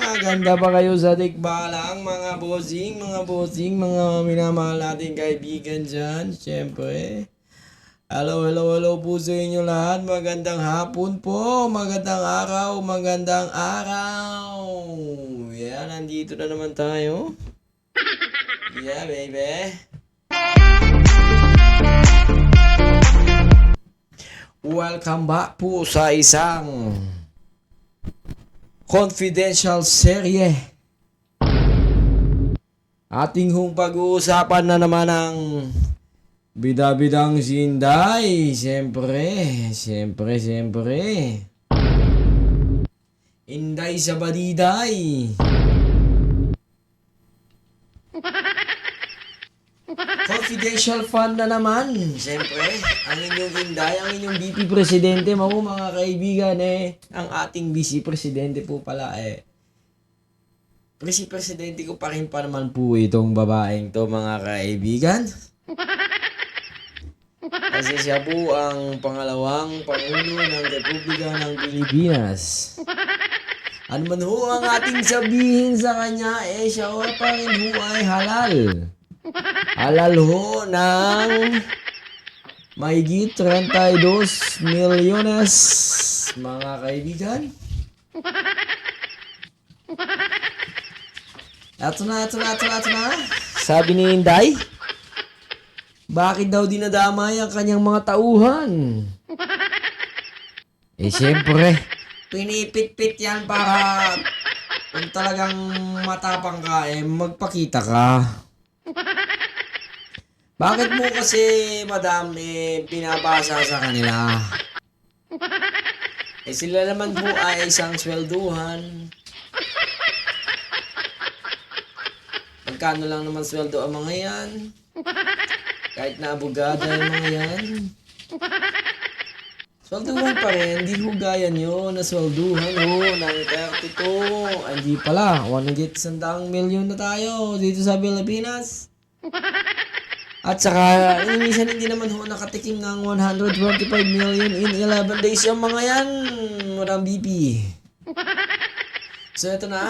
Maganda pa kayo sa tikbalang mga bossing, mga minamahal nating kaibigan dyan. Siyempre. Hello po sa inyo lahat. Magandang hapon po, magandang araw. Yeah, nandito na naman tayo. Yeah, baby. Welcome back po sa isang confidential serye. Ating pag-uusapan na naman ang bida-bidang si Inday. Siyempre. Inday sa badiday. Confidential fund na naman. Siyempre, ang inyong Inday, ang inyong VP Presidente, mga kaibigan ang ating Vice Presidente po pala Vice Presidente ko pa rin pa naman po itong babaeng to, mga kaibigan. Kasi siya po ang pangalawang Pangulo ng Republika ng Pilipinas. Ano man ho ang ating sabihin sa kanya, siya pa rin ho ay halal. Halal ho ng mahigit 32 milyones, mga kaibigan. Ito na. Sabi ni Inday, bakit daw dinadamay ang kanyang mga tauhan? Siyempre, pinipit-pit yan para kung talagang matapang ka, magpakita ka. Bakit mo kasi, madam, pinabasa sa kanila? Sila naman po ay isang swelduhan. Magkano lang naman sweldo ang mga yan? Kahit na abogada yung mga yan. Swelduhan pa rin, hindi ho gaya nyo na swelduhan ho ng 32. Hindi pala, 100 milyon na tayo dito sa Pilipinas. At saka, minsan hindi naman ho nakatikim ng 125 million in 11 days yung mga yan, Madam BP. So, ito na.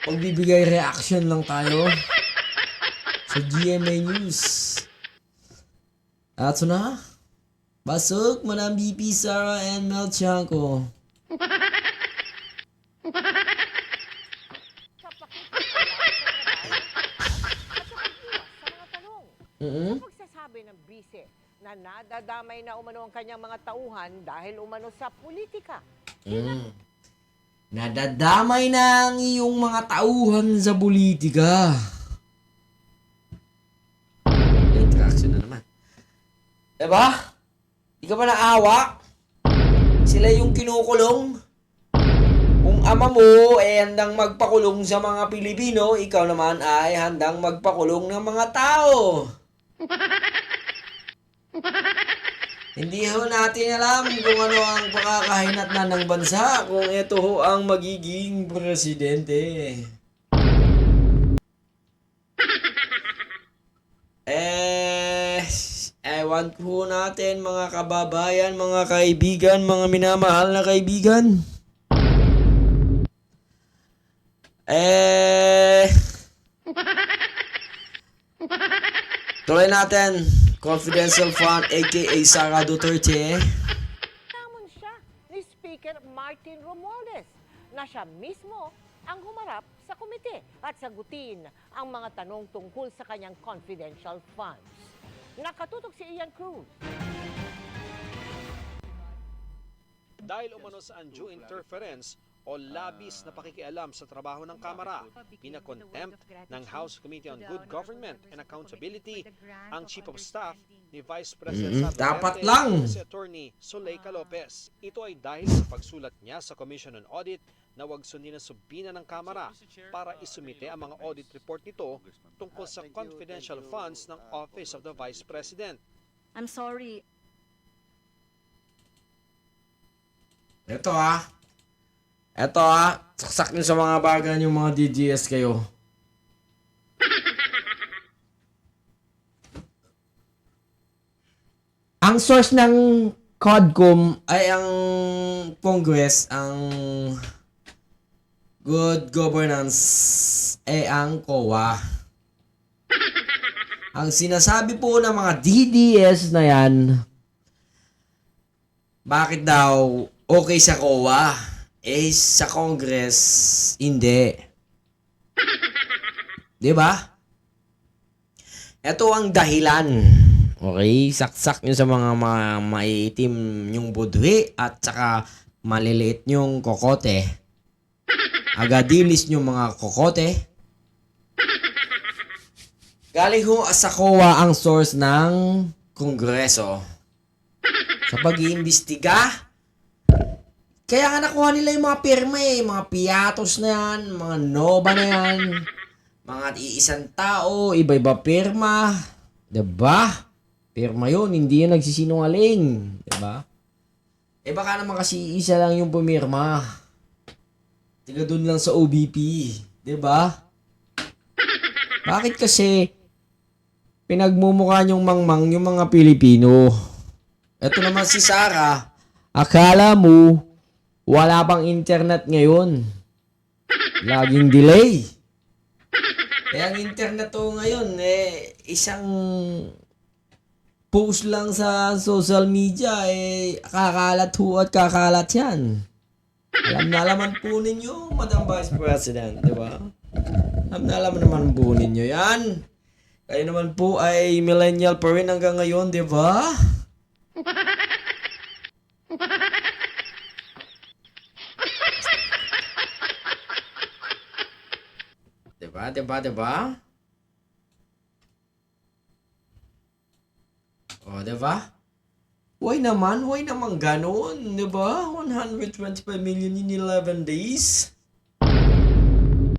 Pagbibigay reaction lang tayo sa GMA News. At ito na. Basok, Madam BP, Sarah, and Mel Chanko. Pagsasabi ng bise na nadadamay na umano ang kanyang mga tauhan dahil umano sa politika. Nadadamay na ang iyong mga tauhan sa politika. Interaction na naman. Diba? Di ka ba naawa? Sila yung kinukulong. Kung ama mo handang magpakulong sa mga Pilipino, ikaw naman ay handang magpakulong ng mga tao. Hindi ho natin alam kung ano ang pakakahinatnan ng bansa kung ito ho ang magiging presidente. Ewan po natin, mga kababayan, mga kaibigan, mga minamahal na kaibigan. Tuloy natin. Confidential Fund aka Sara Duterte. Namon siya ni Speaker Martin Romualdez na siya mismo ang humarap sa komite at sagutin ang mga tanong tungkol sa kanyang confidential funds. Nakatutok si Ian Cruz. Dahil umano sa undue interference o labis na pakikialam sa trabaho ng Kamara, pinakontempt ng House Committee on Good Government and Accountability ang Chief of Staff ni Vice President dapat lang si Attorney Zuleika Lopez. Ito ay dahil sa pagsulat niya sa Commission on Audit na wag sundin ang subina ng Kamara para isumite ang mga audit report nito tungkol sa confidential funds ng Office of the Vice President. I'm sorry. Ito saksak nyo sa mga bagan yung mga DGS kayo. Ang source ng CODCOM ay ang Congress, ang Good Governance ay ang COA. Ang sinasabi po ng mga DDS na yan, bakit daw okay sa COA? Eh, sa Congress, hindi. Diba? Ito ang dahilan. Okay? Saksak nyo sa mga maiitim yung budwi at saka maliliit yung kokote. Agadilis nyo mga kokote. Galing ho sa COA ang source ng Kongreso. Sa pag-iimbestiga. Kaya nga nakuha nila yung mga pirma eh. Mga piatos na yan, mga nova na yan. Mga iisang tao, iba-iba pirma. Diba? Pirma yun, hindi yun nagsisinungaling. Diba? Eh baka naman kasi isa lang yung pumirma. Tiga dun lang sa OBP. Diba? Bakit kasi pinagmumukha niyong mangmang yung mga Pilipino? Ito naman si Sarah, akala mo wala pang internet ngayon. Laging delay. Eh, ang internet to ngayon, eh, isang post lang sa social media, eh, kakalat ho at kakalat yan. Alam na naman po ninyo, Madam Vice President, di ba? Alam na naman po ninyo yan. Kayo naman po ay millennial pa rin hanggang ngayon, di ba? Diba? O, diba? Why naman ganun, diba? 125 million in 11 days?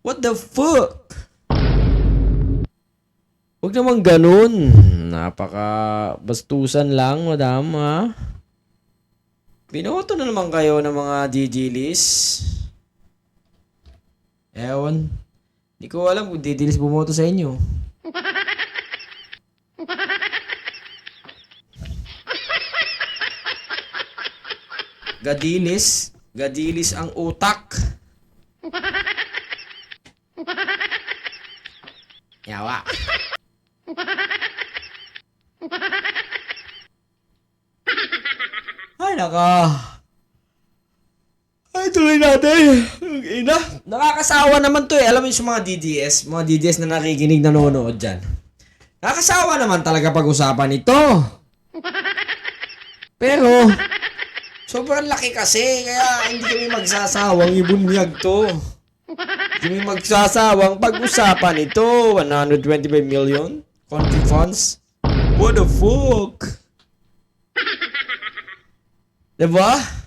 What the fuck? Huwag naman ganun. Napaka-bastusan lang, madam, ha? Binoto na naman kayo ng mga digilis. Ewan. Hindi ko alam kung didilis bumoto sa inyo. Gadilis. Gadilis ang utak. Yawa. Ay, naka. Ay, tuloy natin. Ina. Nakakasawa naman to eh. Alam mo yung sa mga DDS na nakikinig, nanonood dyan. Nakakasawa naman talaga pag-usapan ito. Pero, sobrang laki kasi. Kaya hindi kami magsasawang ibunyag to. Hindi kami magsasawang pag-usapan ito. 125 million? Country funds? What the fuck? Diba?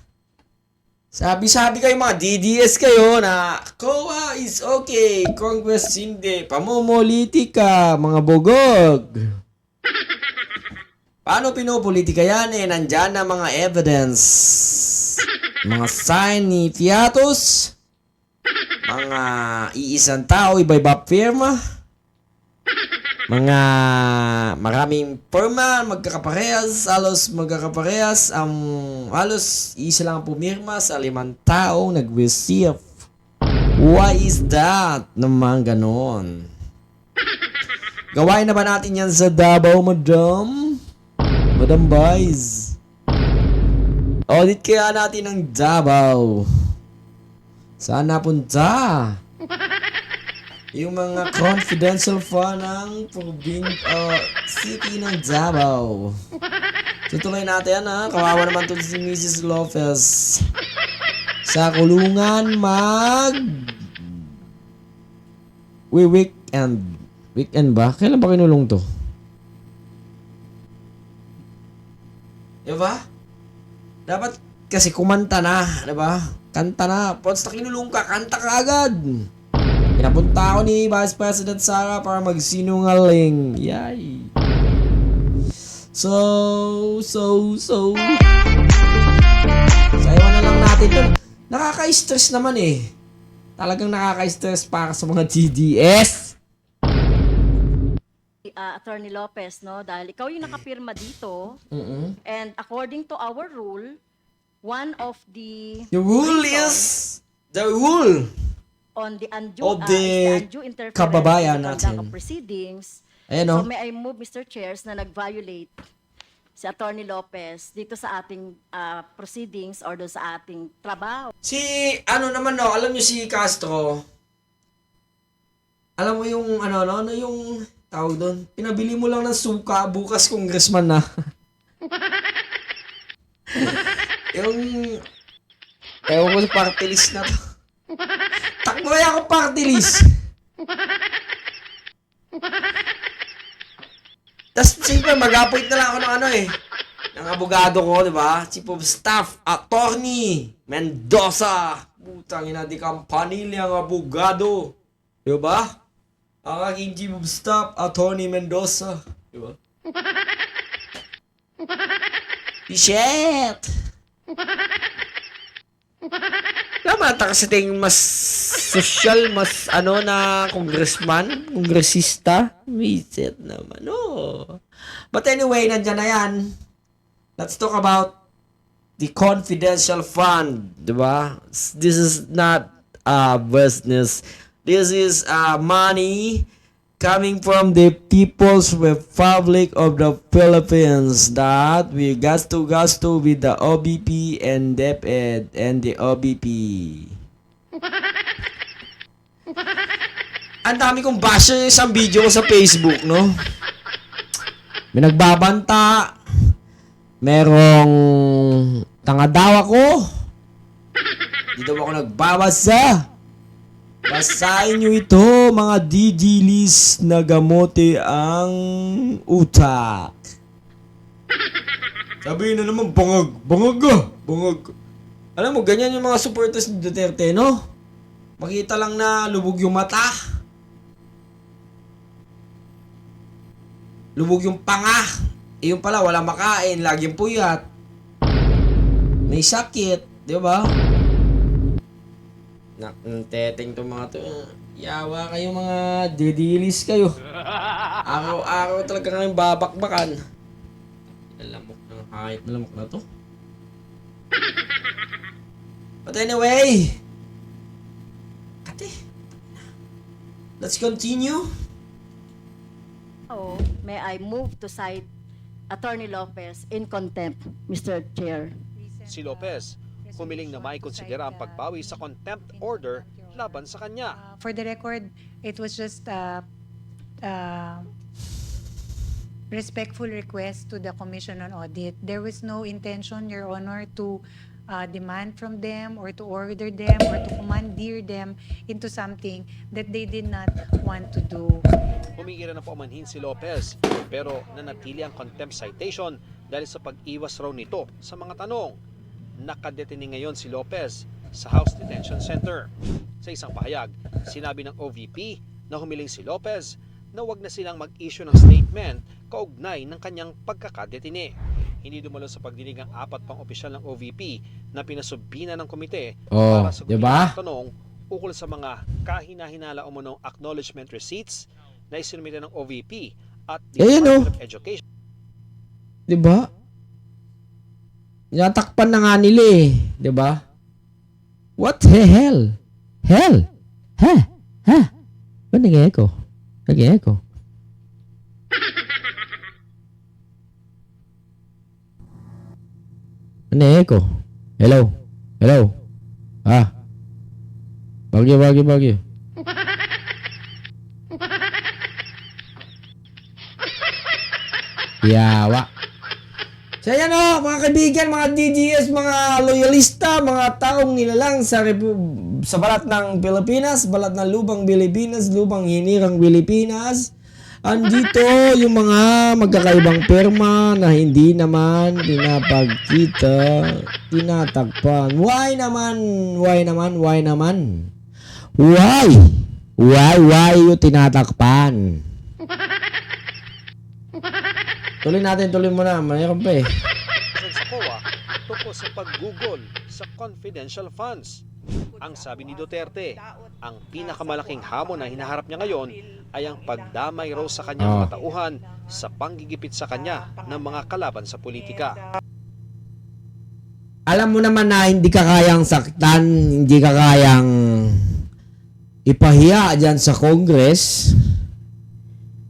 Sabi kayo mga DDS kayo na COA is okay, Congress hindi, pamumulitika, mga bogog. Paano pinopolitika yan eh? Nandyan na mga evidence, mga sign ni Fiatos, mga iisang tao, iba-iba firma, mga maraming firma, magkakaparehas, halos magkakaparehas, halos isa lang pumirma sa 5 tao nag-receive. Why is that? Naman ganon. Gawain na ba natin yan sa Davao, madam? Madam Vice. Audit kaya natin ang Davao. Saan napunta? Yung mga confidential fund ng city ng Davao. Tutuloy natin ha. Kawawa naman to si Mrs. Lopez. Sa kulungan weekend. Weekend ba? Kailan ba kinulong to? Diba? Dapat kasi kumanta na. Diba? Kanta na. Once na kinulong ka, kanta ka agad. Pinapunta ako ni Vice President Sara para magsinungaling. Yay. So. Sayawan na lang natin to. Nakaka-stress naman eh. Talagang nakaka-stress para sa mga DDS. Attorney Lopez, no? Dahil ikaw yung nakapirma dito. Mm-mm. And according to our rule, one of the The rule reasons is the rule on the undue, of is the undue interference kababayan in the conduct natin. of proceedings. Ayan, So no? may I move, Mr. Chairs, na nag-violate si Attorney Lopez dito sa ating proceedings or doon sa ating trabaho. Si, ano naman, no? Alam niyo si Castro, alam mo yung, ano yung tawag doon? Pinabili mo lang ng suka, bukas congressman na. Yung, ewan ko sa party list na to. Takbo kaya ako party list. Tapos, siyempre, mag-appoint na lang ako ng ng abogado ko, di ba? Chief of Staff, Attorney Mendoza. Putang ina, di kampanilya ang abogado. Di ba? Ang aking Chief of Staff, Attorney Mendoza. Di ba? Shit! Tama, kasi ting mas social, mas na kongresista. Visit naman, no. But anyway, nandyan na yan. Let's talk about the confidential fund, di ba? This is not business. This is money coming from the People's Republic of the Philippines that we got to with the OBP and DepEd and the OBP. Ang dami kong basher yung isang video ko sa Facebook, no? May nagbabanta. Merong tanga daw ako. Di daw ako nagbabasa. Basahin nyo ito, mga didilis na gamote ang utak. Sabihin na naman, bangag. Alam mo, ganyan yung mga supporters ni Duterte, no? Makita lang na lubog yung mata. Lubog yung panga. Yung pala, wala makain, laging puyat. May sakit, di ba? Teteng to mga to. Yawa kayo mga didilis kayo. Araw-araw talaga kayong babakbakan. Lamok ng hayop na lamok na to. But anyway, ate, let's continue. May I move to cite Attorney Lopez in contempt, Mr. Chair. Si Lopez, humiling na may konsidera ang pagbawi sa contempt order laban sa kanya. For the record, it was just a respectful request to the Commission on Audit. There was no intention, Your Honor, to demand from them or to order them or to commandeer them into something that they did not want to do. Humingi rin ng paumanhin si Lopez pero nanatili ang contempt citation dahil sa pag-iwas raw nito sa mga tanong. Nakadetini ngayon si Lopez sa House Detention Center. Sa isang pahayag, sinabi ng OVP na humiling si Lopez na wag na silang mag-issue ng statement kaugnay ng kanyang pagkakadetini. Hindi dumalo sa pagdinig ang 4 pang opisyal ng OVP na pinasubina ng komite para sa diba? tanong ukol sa mga kahina-hinala umunong acknowledgement receipts na isinumite ng OVP at Department of Education. Diba? Natakpan na nga nila eh. Diba? What the hell? Hell? Ha? Ba't nag-echo? Nag-echo? Nag-echo? Hello? Bagyo. Yawa. So yan mga kaibigan, mga DDS, mga loyalista, mga taong nilalang sa balat ng Pilipinas, balat ng lubang Pilipinas, lubang hinirang Pilipinas. Andito yung mga magkakaibang perma na hindi naman pinapagkita, tinatakpan. Why naman? Why yung tinatakpan? Tuloy mo na. Mayroon pa eh. Sa COA tungkol sa pag-google sa confidential funds. Ang sabi ni Duterte, ang pinakamalaking hamon na hinaharap niya ngayon ay ang pagdamay raw sa kanyang mga tauhan sa panggigipit sa kanya ng mga kalaban sa politika. Alam mo naman na hindi ka kayang saktan, hindi ka kayang ipahiya dyan sa Congress.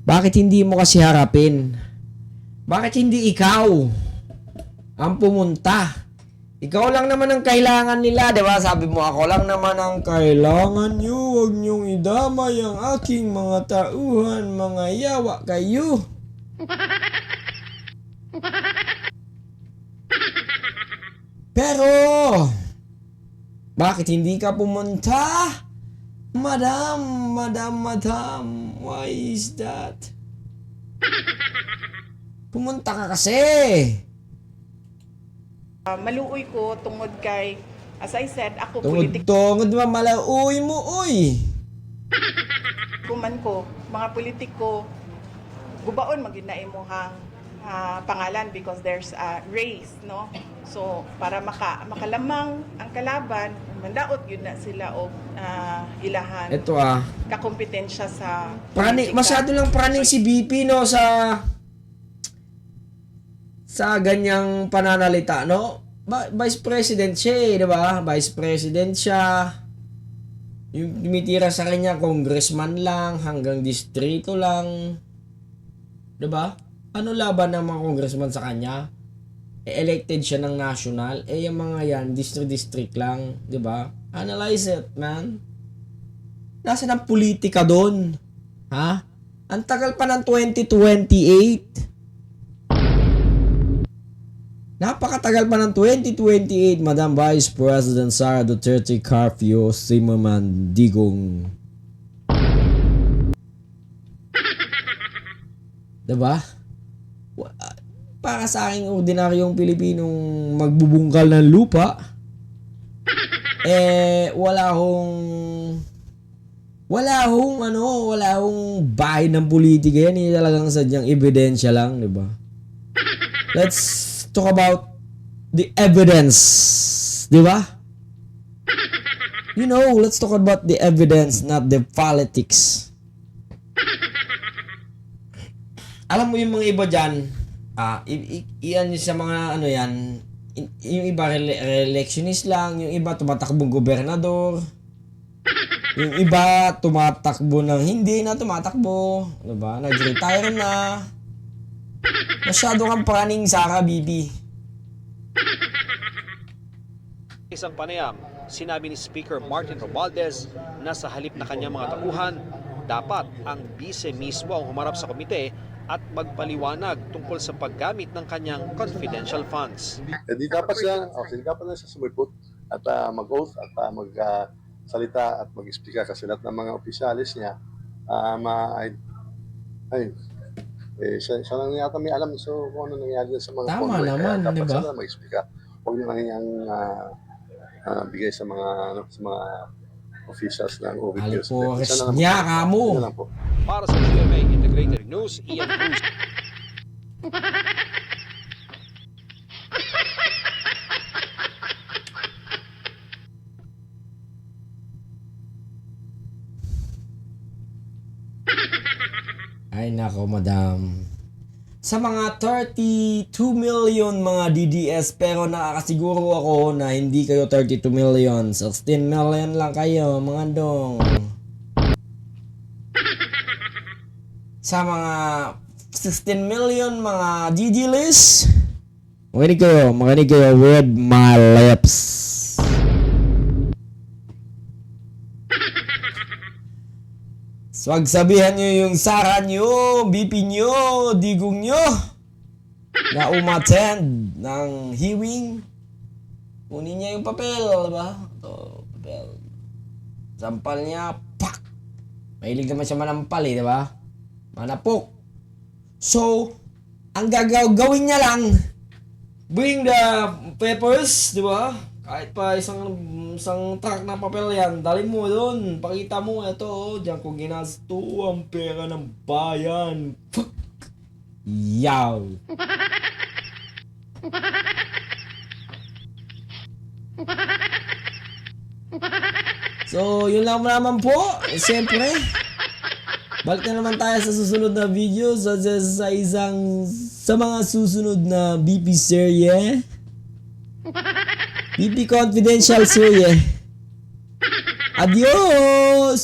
Bakit hindi mo kasi harapin? Bakit hindi ikaw ang pumunta? Ikaw lang naman ang kailangan nila, di ba? Sabi mo, ako lang naman ang kailangan nyo. Huwag nyong idamay ang aking mga tauhan, mga yawa kayo. Pero, bakit hindi ka pumunta? Madam, why is that? Pumunta ka kasi. Maluoy ko tungod kay, as I said, ako politiko Tungod ba malauy mo, uy? man ko, mga politiko, gubaon magina imuhang pangalan because there's a race, no? So, para makalamang ang kalaban, mandaot yun na sila o ilahan Ito kakompetensya sa politika. masyado lang praning si BP, no, sa ganyang pananalita, no? Vice President siya, di ba? Vice President siya. Yung tumitira sa kanya, congressman lang, hanggang distrito lang. Di ba? Ano laban ng mga congressman sa kanya? Elected siya ng national. Yung mga yan, district lang. Di ba? Analyze it, man. Nasaan ang politika doon? Ha? Ang tagal pa ng 2028. Napakatagal pa ng 2028, Madam Vice President Sara Duterte Carpio Zimmerman Digong. Diba? Para sa aking ordinaryong Pilipinong magbubungkal ng lupa, wala hong bahay ng politika yan. Hindi talagang sadyang ebidensya lang, diba? Let's talk about the evidence, di ba? You know, let's talk about the evidence, not the politics. Alam mo yung mga iba dyan, iyan sa mga ano yan, yung iba re-electionist lang, yung iba tumatakbong gobernador, yung iba tumatakbo ng hindi na tumatakbo, di ba? Nag-retire na. Masyado kang praning, Sara, Bibi. Isang panayam, sinabi ni Speaker Martin Romualdez na sa halip na kanyang mga tauhan, dapat ang bise mismo ang humarap sa komite at magpaliwanag tungkol sa paggamit ng kanyang confidential funds. Hindi dapat na siya sumipot at mag-oath at magsalita at mag-explica kasi lahat ng mga opisyalis niya siya lang yata may alam kung ano nangyari sa mga Tama convoy. naman, Dapat di ba? sila mag-explica. Huwag niyo lang yung bigay sa mga officials ng OVP. Alipores niya, kamo. Para sa GMA Integrated News, Ian Cruz. Ay nako, madam. Sa mga 32 million mga DDS, pero nakakasiguro ako na hindi kayo 32 million. 16 million lang kayo, mga dong. Sa mga 16 million mga DD list, makinig kayo with my lips. So, sabihan nyo yung Sara nyo, BP nyo, Digong nyo na umattend ng hearing. Kunin niya yung papel, diba? Ito, papel. Sampal niya, pak! Mahilig naman siya manampal eh, diba? Manapok. So, ang gagawin niya lang, bring the papers, diba? Kahit pa isang truck na papel yan, dali mo doon. Pakita mo, ito, diyan ko ginasto ang pera ng bayan. Fuck! Yaw! So, yun lang naman po. Siyempre, balik na naman tayo sa susunod na video sa mga susunod na BP serye. BP Confidential serye. Adios!